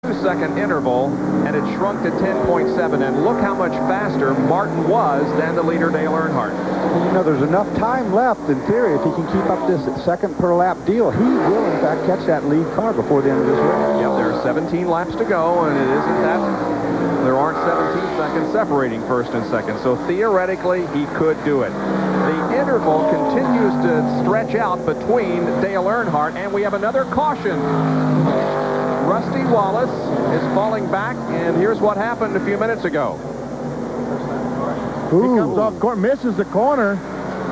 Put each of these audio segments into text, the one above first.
2-second interval, and it shrunk to 10.7. And look how much faster Martin was than the leader, Dale Earnhardt. And you know, there's enough time left, in theory, if he can keep up this second per lap deal. He will, in fact, catch that lead car before the end of this race. Yep, there are 17 laps to go, and it isn't that... There aren't 17 seconds separating first and second, so theoretically, he could do it. The interval continues to stretch out between Dale Earnhardt, and we have another caution. Rusty Wallace is falling back, and here's what happened a few minutes ago. He comes off the corner, misses the corner.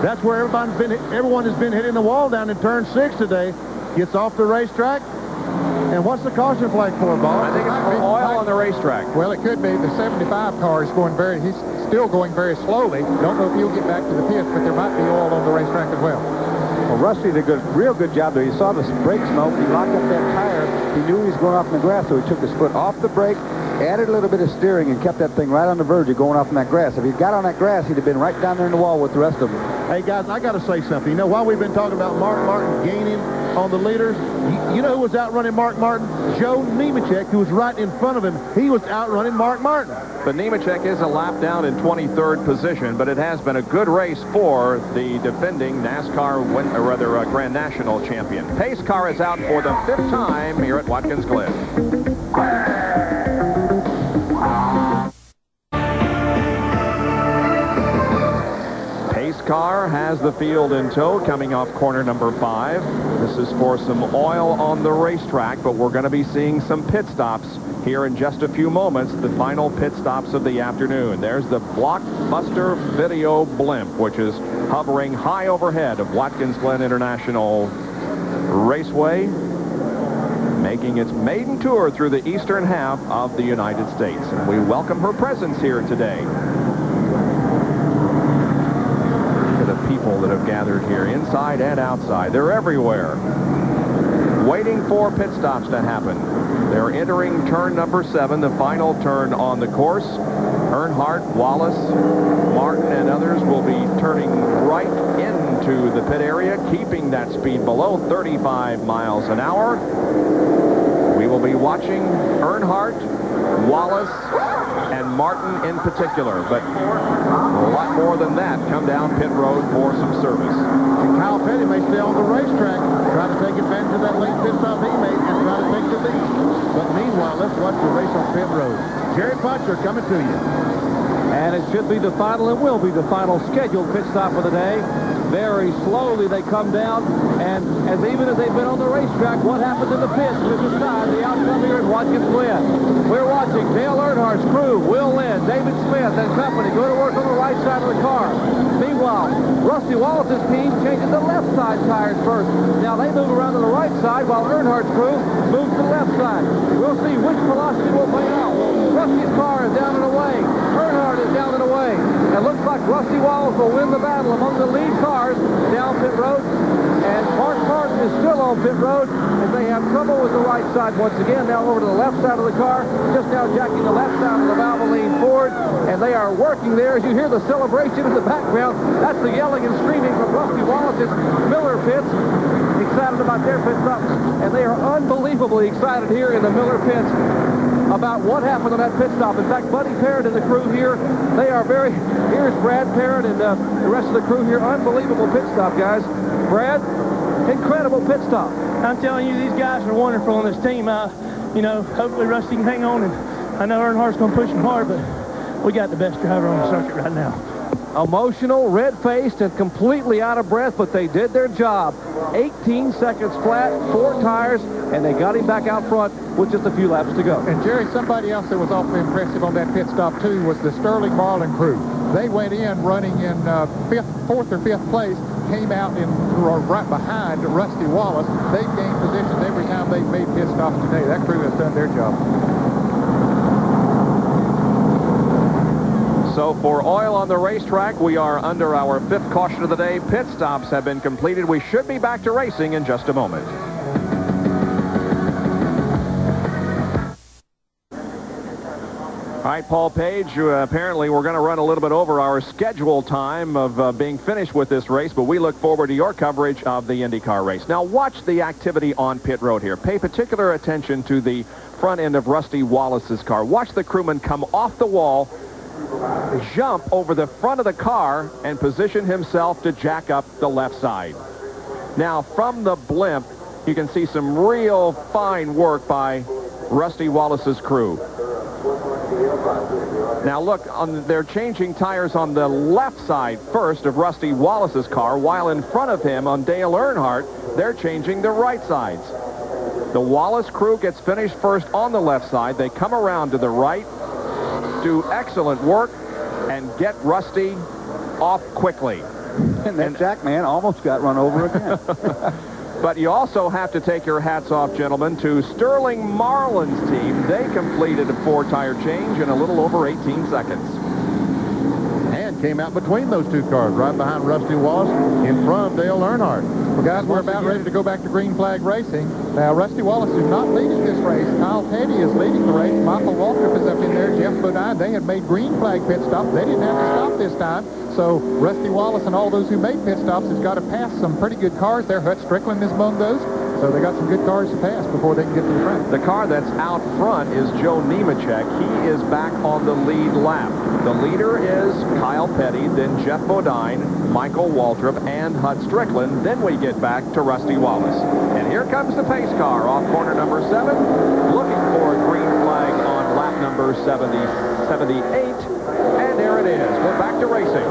That's where everyone has been hitting the wall down in turn 6 today. Gets off the racetrack. And what's the caution flag for, Bob? I think it's for oil on the racetrack. Well, it could be. The 75 car is going he's still going very slowly. Don't know if he'll get back to the pits, but there might be oil on the racetrack as well. Well, Rusty did a real good job there. He saw the brake smoke. He locked up that tire. He knew he was going off in the grass, so he took his foot off the brake, added a little bit of steering, and kept that thing right on the verge of going off in that grass. If he'd got on that grass, he'd have been right down there in the wall with the rest of them. Hey, guys, I got to say something. You know, while we've been talking about Mark Martin gaining on the leaders, you know who was outrunning Mark Martin? Joe Nemechek, who was right in front of him. He was outrunning Mark Martin. But Nemechek is a lap down in 23rd position, but it has been a good race for the defending NASCAR, Grand National champion. Pace car is out for the 5th time here at Watkins Glen. Car has the field in tow coming off corner number 5. This is for some oil on the racetrack, but we're going to be seeing some pit stops here in just a few moments, the final pit stops of the afternoon. There's the Blockbuster Video Blimp, which is hovering high overhead of Watkins Glen International Raceway, making its maiden tour through the eastern half of the United States. And we welcome her presence here today. People that have gathered here, inside and outside. They're everywhere, waiting for pit stops to happen. They're entering turn number 7, the final turn on the course. Earnhardt, Wallace, Martin, and others will be turning right into the pit area, keeping that speed below 35 miles an hour. We will be watching Earnhardt, Wallace, and Martin in particular, but a lot more than that come down pit road for some service. And Kyle Petty may stay on the racetrack, try to take advantage of that late pit stop he made and try to take the lead. But meanwhile, let's watch the race on pit road. Jerry Butcher coming to you. And it should be the final, and will be the final scheduled pit stop of the day. Very slowly they come down, and even as they've been on the racetrack, what happens in the pits to decide the outcome here at Watkins Glen. We're watching Dale Earnhardt's crew, Will Lynn, David Smith, and company go to work on the right side of the car. Meanwhile, Rusty Wallace's team changes the left side tires first. Now they move around to the right side while Earnhardt's crew moves to the left side. We'll see which velocity will play out. Rusty's car is down and away. Earnhardt is down and away. It looks like Rusty Wallace will win the battle among the lead cars down pit road. And Mark Martin is still on pit road as they have trouble with the right side once again. Now over to the left side of the car. Just now jacking the left side of the Valvoline Ford. And they are working there. As you hear the celebration in the background, that's the yelling and screaming from Rusty Wallace's Miller pits. Excited about their pit stops. And they are unbelievably excited here in the Miller pits about what happened on that pit stop. In fact, Buddy Parrott and the crew here, they are very... Here's Brad Parrott and the rest of the crew here. Unbelievable pit stop, guys. Brad, incredible pit stop. I'm telling you, these guys are wonderful on this team. You know, hopefully Rusty can hang on, and I know Earnhardt's going to push him hard, but we got the best driver on the circuit right now. Emotional, red-faced, and completely out of breath, but they did their job. 18 seconds flat, 4 tires, and they got him back out front with just a few laps to go. And Jerry, somebody else that was awfully impressive on that pit stop too was the Sterling Marlin crew. They went in running in 4th or 5th place, came out in right behind Rusty Wallace. They've gained positions every time they've made pit stops today. That crew has done their job. So for oil on the racetrack, we are under our 5th caution of the day. Pit stops have been completed. We should be back to racing in just a moment. All right, Paul Page, apparently we're going to run a little bit over our scheduled time of being finished with this race, but we look forward to your coverage of the IndyCar race. Now, watch the activity on pit road here. Pay particular attention to the front end of Rusty Wallace's car. Watch the crewman come off the wall, jump over the front of the car, and position himself to jack up the left side. Now, from the blimp, you can see some real fine work by Rusty Wallace's crew. Now look, they're changing tires on the left side first of Rusty Wallace's car, while in front of him on Dale Earnhardt, they're changing the right sides. The Wallace crew gets finished first on the left side. They come around to the right, do excellent work, and get Rusty off quickly. And that Jack man almost got run over again. But you also have to take your hats off, gentlemen, to Sterling Marlin's team. They completed a 4-tire change in a little over 18 seconds. And came out between those two cars, right behind Rusty Wallace, in front of Dale Earnhardt. Well, guys, we're about ready to go back to green flag racing. Now, Rusty Wallace is not leading this race. Kyle Petty is leading the race. Michael Waltrip is up in there. Jeff Bodine, they had made green flag pit stops. They didn't have to stop this time. So Rusty Wallace and all those who made pit stops has got to pass some pretty good cars there. Hut Strickland is among those. So they got some good cars to pass before they can get to the front. The car that's out front is Joe Nemechek. He is back on the lead lap. The leader is Kyle Petty, then Jeff Bodine, Michael Waltrip, and Hut Strickland. Then we get back to Rusty Wallace. And here comes the pace car off corner number 7, looking for a green flag on lap number 78. And there it is. We're back to racing.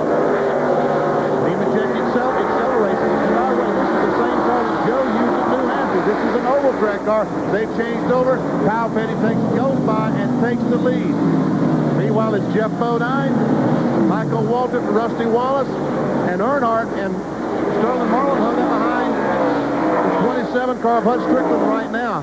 Nemechek accelerates. By the way, this is the same car that Joe used at New Hampshire. This is an oval track car. They've changed over. Kyle Petty goes by and takes the lead. Meanwhile, it's Jeff Bodine, Michael Waltrip, Rusty Wallace, and Earnhardt, and Sterling Marlin hung up behind the 27 car of Hut Strickland right now.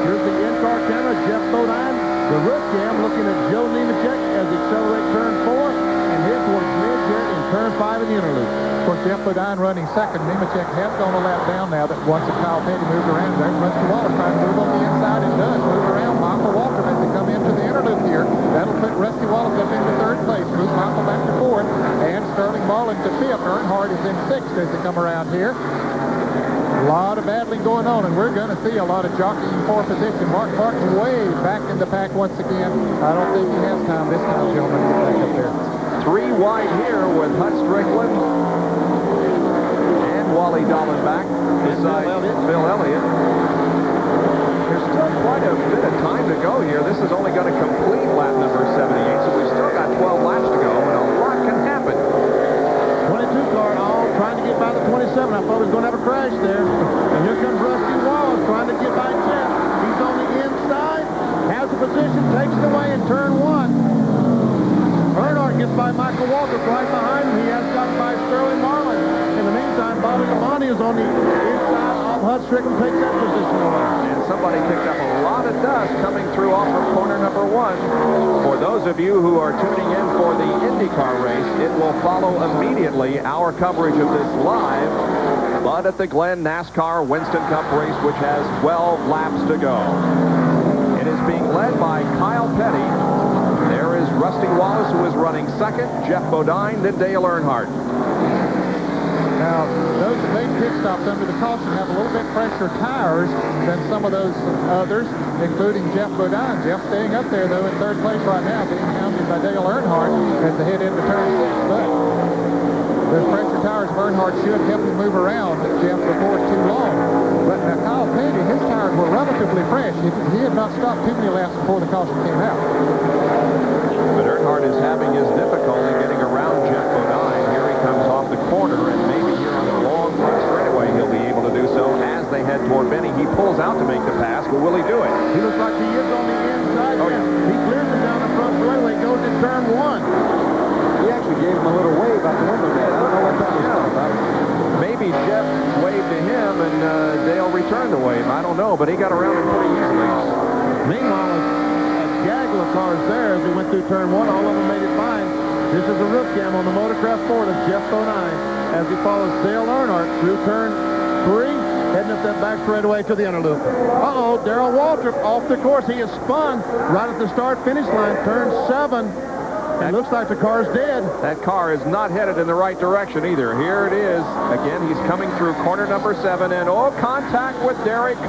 Here's the in-car camera, Jeff Bodine, the roof cam looking at Joe Nemechek as he accelerates turn 4 and head towards mid here in turn 5 in the interlude. Of course, Jeff Bodine running second. Nemechek has gone a lap down now that once Kyle Petty moved around there. Rusty Wallace trying to move on the inside and does move around Michael Waltrip as they come into the interlude here. That'll put Rusty Wallace up into 3rd place. Move Michael back to 4th. And Sterling Marlin to 5th. Earnhardt is in 6th as they come around here. A lot of battling going on, and we're going to see a lot of jockeying for position. Mark Martin way back in the pack once again. I don't think he has time this time, gentlemen, to get back up there. 3 wide here with Hut Strickland and Wally Dallenbach beside Bill Elliott. There's still quite a bit of time to go here. This is only going to complete lap number 78, so we've still got 12 laps to go, and a lot can happen. 22 car all trying to get by the 27. I thought he was going to have a crash there. And here comes Rusty Wallace trying to get by Jeff. He's on the inside, has the position, takes it away in turn 1. Earnhardt gets by Michael Waltrip right behind him. He has got by Sterling Marlin. In the meantime, Bobby Labonte is on the inside of Hut Strickland, takes that position away. And somebody picked up a lot of dust coming through off of corner number 1. For those of you who are tuning in for the IndyCar race, it will follow immediately our coverage of this live Bud at the Glen NASCAR Winston Cup race, which has 12 laps to go. It is being led by Kyle Petty. There is Rusty Wallace, who is running 2nd, Jeff Bodine, then Dale Earnhardt. Now, those that made pit stops under the caution have a little bit fresher tires than some of those others, including Jeff Bodine. Jeff staying up there, though, in 3rd place right now, being hounded by Dale Earnhardt as they head into turn 6. But those fresher tires of Earnhardt should help him move around Jeff before it's too long. But now Kyle Petty, his tires were relatively fresh. He had not stopped too many laps before the caution came out. But Earnhardt is having his difficulty getting around Jeff Bodine. Here he comes off the corner, and maybe here on the long front straightaway he'll be able to do so as they head toward Benny. He pulls out to make the pass, but will he do it? He looks like he is on the inside. Oh, yeah. He clears him down the front straightaway, goes to turn 1. He actually gave him a little wave out the window there. I don't know what that was all about. Maybe Jeff waved to him and Dale returned the wave. I don't know, but he got around him pretty easily. Meanwhile, a gaggle of cars there as he went through turn 1. All of them made it fine. This is a roof cam on the Motorcraft Ford of Jeff Bodine as he follows Dale Earnhardt through turn 3 heading up that back straightaway to the inner loop. Uh-oh, Darrell Waltrip off the course. He is spun right at the start-finish line, turn 7. It looks like the car's dead. That car is not headed in the right direction either. Here it is. Again, he's coming through corner number 7, and contact with Derek Coe.